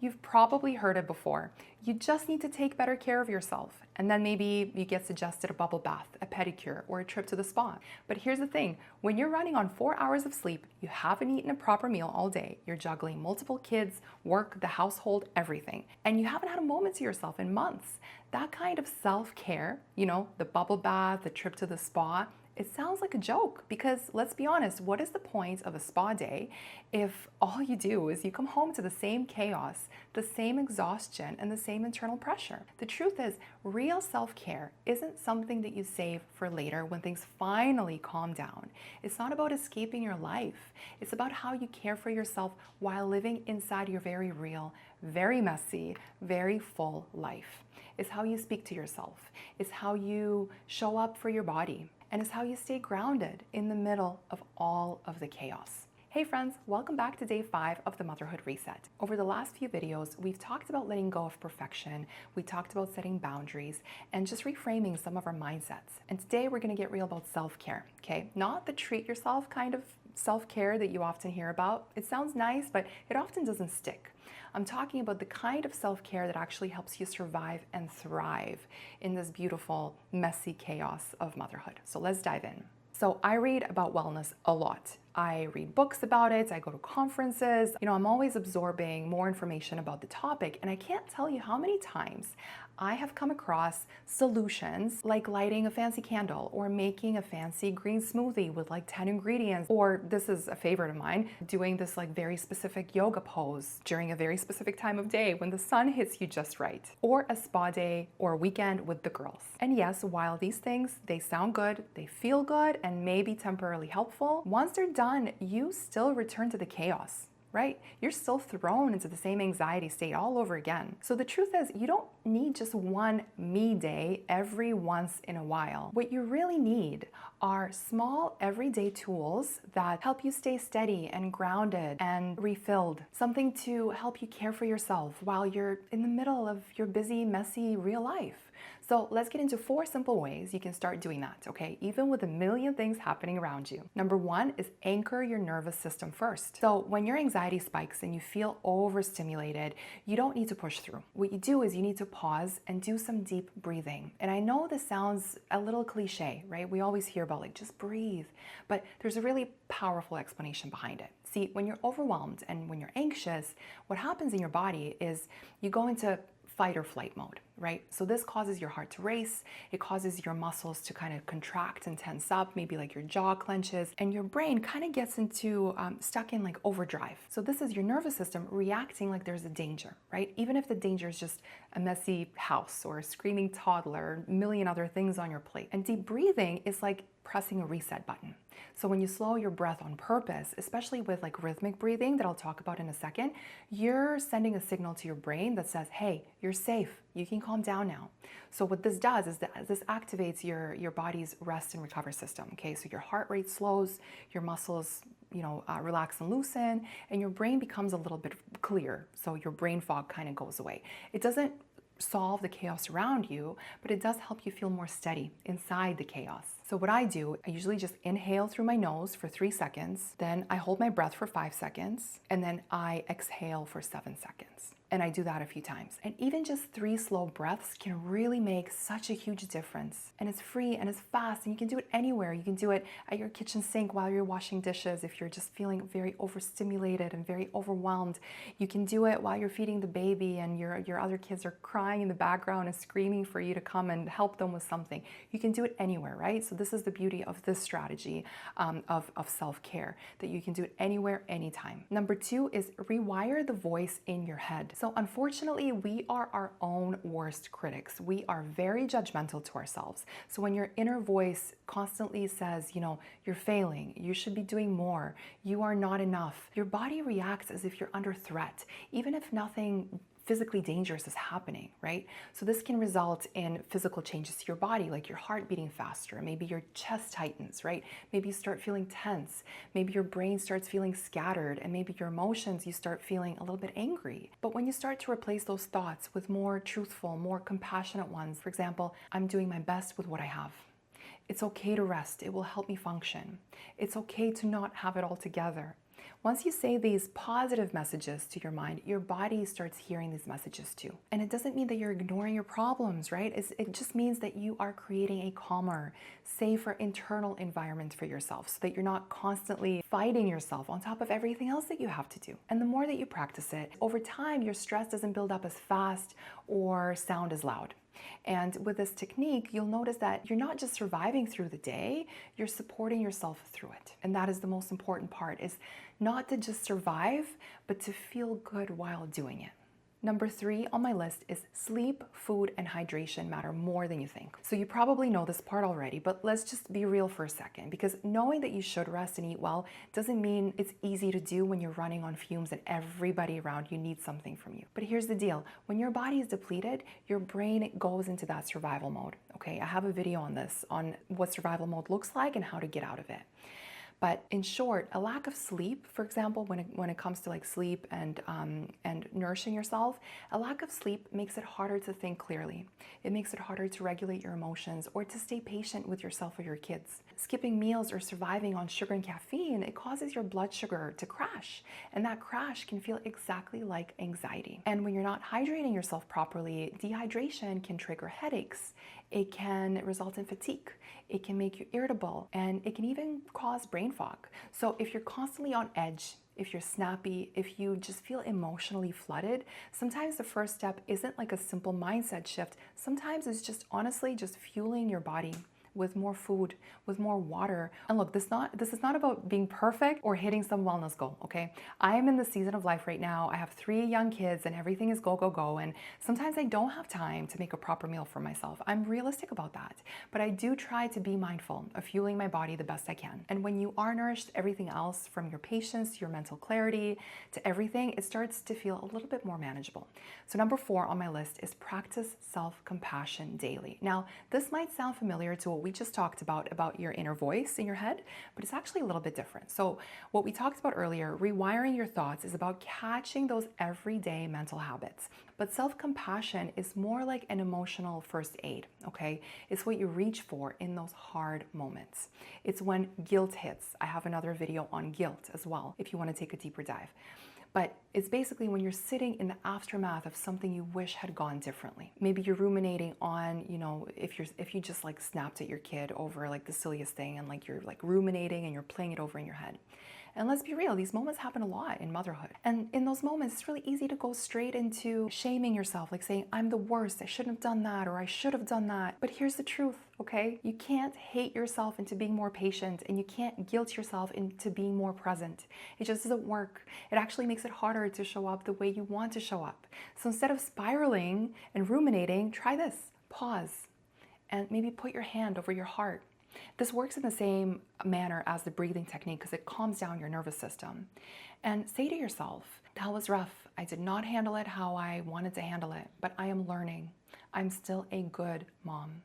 You've probably heard it before. You just need to take better care of yourself. And then maybe you get suggested a bubble bath, a pedicure, or a trip to the spa. But here's the thing, when you're running on 4 hours of sleep, you haven't eaten a proper meal all day, you're juggling multiple kids, work, the household, everything, and you haven't had a moment to yourself in months. That kind of self-care, the bubble bath, the trip to the spa, it sounds like a joke because let's be honest, what is the point of a spa day if all you do is you come home to the same chaos, the same exhaustion, and the same internal pressure? The truth is, real self-care isn't something that you save for later when things finally calm down. It's not about escaping your life. It's about how you care for yourself while living inside your very real, very messy, very full life. It's how you speak to yourself. It's how you show up for your body. And it's how you stay grounded in the middle of all of the chaos. Hey friends, welcome back to day 5 of the Motherhood Reset. Over the last few videos, we've talked about letting go of perfection, we talked about setting boundaries, and just reframing some of our mindsets. And today we're gonna get real about self-care, okay? Not the treat yourself kind of self-care that you often hear about. It sounds nice, but it often doesn't stick. I'm talking about the kind of self-care that actually helps you survive and thrive in this beautiful, messy chaos of motherhood. So let's dive in. So I read about wellness a lot. I read books about it, I go to conferences, I'm always absorbing more information about the topic, and I can't tell you how many times I have come across solutions like lighting a fancy candle or making a fancy green smoothie with like 10 ingredients, or this is a favorite of mine, doing this like very specific yoga pose during a very specific time of day when the sun hits you just right, or a spa day or a weekend with the girls. And yes, while these things, they sound good, they feel good, and maybe temporarily helpful, once they're done, you still return to the chaos, right? You're still thrown into the same anxiety state all over again. So the truth is, you don't need just one me day every once in a while. What you really need are small everyday tools that help you stay steady and grounded and refilled. Something to help you care for yourself while you're in the middle of your busy, messy real life. So let's get into 4 simple ways you can start doing that, okay? Even with a million things happening around you. Number 1 is anchor your nervous system first. So when your anxiety spikes and you feel overstimulated, you don't need to push through. What you do is you need to pause and do some deep breathing. And I know this sounds a little cliche, right? We always hear about like, just breathe, but there's a really powerful explanation behind it. See, when you're overwhelmed and when you're anxious, what happens in your body is you go into fight or flight mode, right? So this causes your heart to race, it causes your muscles to kind of contract and tense up, maybe like your jaw clenches, and your brain kind of gets into stuck in like overdrive. So this is your nervous system reacting like there's a danger, right? Even if the danger is just a messy house or a screaming toddler, a million other things on your plate. And deep breathing is like pressing a reset button. So when you slow your breath on purpose, especially with like rhythmic breathing that I'll talk about in a second, you're sending a signal to your brain that says, hey, you're safe, you can calm down now. So what this does is that this activates your body's rest and recover system, okay? So your heart rate slows, your muscles relax and loosen, and your brain becomes a little bit clear. So your brain fog kind of goes away. It doesn't solve the chaos around you, but it does help you feel more steady inside the chaos. So what I do, I usually just inhale through my nose for 3 seconds, then I hold my breath for 5 seconds, and then I exhale for 7 seconds. And I do that a few times. And even just 3 slow breaths can really make such a huge difference. And it's free and it's fast, and you can do it anywhere. You can do it at your kitchen sink while you're washing dishes if you're just feeling very overstimulated and very overwhelmed. You can do it while you're feeding the baby and your other kids are crying in the background and screaming for you to come and help them with something. You can do it anywhere, right? So this is the beauty of this strategy of self-care, that you can do it anywhere, anytime. Number 2 is rewire the voice in your head. So unfortunately, we are our own worst critics. We are very judgmental to ourselves. So when your inner voice constantly says, you're failing, you should be doing more, you are not enough, your body reacts as if you're under threat, even if nothing physically dangerous is happening, right? So this can result in physical changes to your body, like your heart beating faster, maybe your chest tightens, right? Maybe you start feeling tense, maybe your brain starts feeling scattered, and maybe your emotions, you start feeling a little bit angry. But when you start to replace those thoughts with more truthful, more compassionate ones, for example, I'm doing my best with what I have. It's okay to rest, it will help me function. It's okay to not have it all together. Once you say these positive messages to your mind, your body starts hearing these messages too. And it doesn't mean that you're ignoring your problems, right? It just means that you are creating a calmer, safer internal environment for yourself so that you're not constantly fighting yourself on top of everything else that you have to do. And the more that you practice it, over time, your stress doesn't build up as fast or sound as loud. And with this technique, you'll notice that you're not just surviving through the day, you're supporting yourself through it. And that is the most important part, is not to just survive, but to feel good while doing it. Number 3 on my list is sleep, food, and hydration matter more than you think. So you probably know this part already, but let's just be real for a second, because knowing that you should rest and eat well doesn't mean it's easy to do when you're running on fumes and everybody around you needs something from you. But here's the deal. When your body is depleted, your brain goes into that survival mode. Okay, I have a video on this, on what survival mode looks like and how to get out of it. But in short, a lack of sleep, for example, when it comes to like sleep and nourishing yourself, a lack of sleep makes it harder to think clearly. It makes it harder to regulate your emotions or to stay patient with yourself or your kids. Skipping meals or surviving on sugar and caffeine, it causes your blood sugar to crash. And that crash can feel exactly like anxiety. And when you're not hydrating yourself properly, dehydration can trigger headaches. It can result in fatigue. It can make you irritable, and it can even cause brain fog. So if you're constantly on edge, if you're snappy, if you just feel emotionally flooded, sometimes the first step isn't like a simple mindset shift. Sometimes it's just honestly just fueling your body with more food, with more water. And look, this is not about being perfect or hitting some wellness goal, okay? I am in the season of life right now. I have 3 young kids and everything is go, go, go. And sometimes I don't have time to make a proper meal for myself. I'm realistic about that. But I do try to be mindful of fueling my body the best I can. And when you are nourished, everything else, from your patience to your mental clarity to everything, it starts to feel a little bit more manageable. So number 4 on my list is practice self-compassion daily. Now, this might sound familiar to what we just talked about your inner voice in your head, but it's actually a little bit different. So what we talked about earlier, rewiring your thoughts, is about catching those everyday mental habits. But self-compassion is more like an emotional first aid, okay? It's what you reach for in those hard moments. It's when guilt hits. I have another video on guilt as well, if you want to take a deeper dive. But it's basically when you're sitting in the aftermath of something you wish had gone differently. Maybe you're ruminating on, if you just like snapped at your kid over like the silliest thing, and like you're like ruminating and you're playing it over in your head. And let's be real, these moments happen a lot in motherhood. And in those moments, it's really easy to go straight into shaming yourself, like saying, I'm the worst, I shouldn't have done that, or I should have done that. But here's the truth, okay? You can't hate yourself into being more patient, and you can't guilt yourself into being more present. It just doesn't work. It actually makes it harder to show up the way you want to show up. So instead of spiraling and ruminating, try this. Pause and maybe put your hand over your heart. This works in the same manner as the breathing technique because it calms down your nervous system. And say to yourself, that was rough. I did not handle it how I wanted to handle it, but I am learning. I'm still a good mom.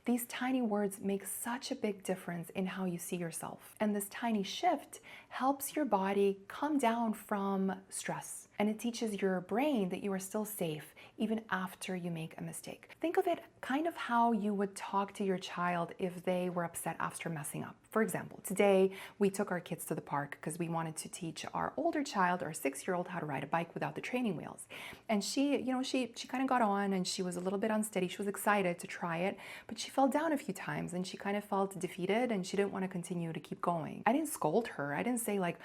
These tiny words make such a big difference in how you see yourself. And this tiny shift helps your body come down from stress. And it teaches your brain that you are still safe even after you make a mistake. Think of it kind of how you would talk to your child if they were upset after messing up. For example, today we took our kids to the park because we wanted to teach our older child, our 6-year-old, how to ride a bike without the training wheels. And she kind of got on and she was a little bit unsteady. She was excited to try it, but she fell down a few times and she kind of felt defeated and she didn't want to continue to keep going. I didn't scold her. I didn't say like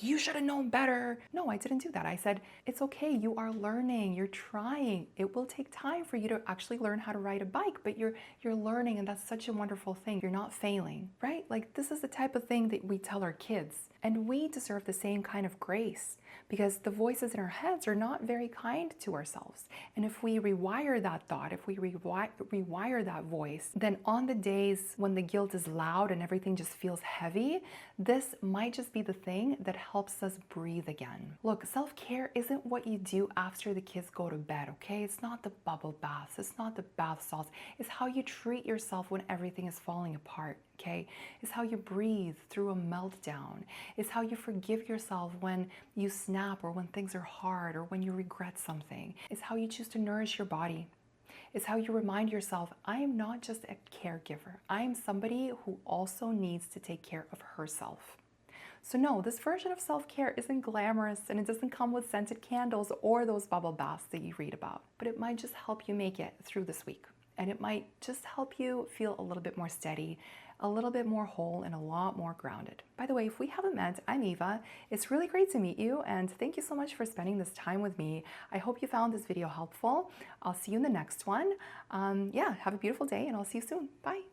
you should have known better. No, I didn't do that. I said, it's okay. You are learning. You're trying. It will take time for you to actually learn how to ride a bike, but you're learning, and that's such a wonderful thing. You're not failing, right? Like, this is the type of thing that we tell our kids, and we deserve the same kind of grace because the voices in our heads are not very kind to ourselves. And if we rewire that thought, if we rewire that voice, then on the days when the guilt is loud and everything just feels heavy, this might just be the thing that helps us breathe again. Look, self-care isn't what you do after the kids go to bed, okay? It's not the bubble baths, it's not the bath salts, it's how you treat yourself when everything is falling apart, okay? It's how you breathe through a meltdown. It's how you forgive yourself when you snap or when things are hard or when you regret something. It's how you choose to nourish your body. It's how you remind yourself, I am not just a caregiver. I am somebody who also needs to take care of herself. So no, this version of self-care isn't glamorous and it doesn't come with scented candles or those bubble baths that you read about, but it might just help you make it through this week. And it might just help you feel a little bit more steady, a little bit more whole, and a lot more grounded. By the way, if we haven't met, I'm Eva. It's really great to meet you, and thank you so much for spending this time with me. I hope you found this video helpful. I'll see you in the next one. Yeah, have a beautiful day, and I'll see you soon. Bye.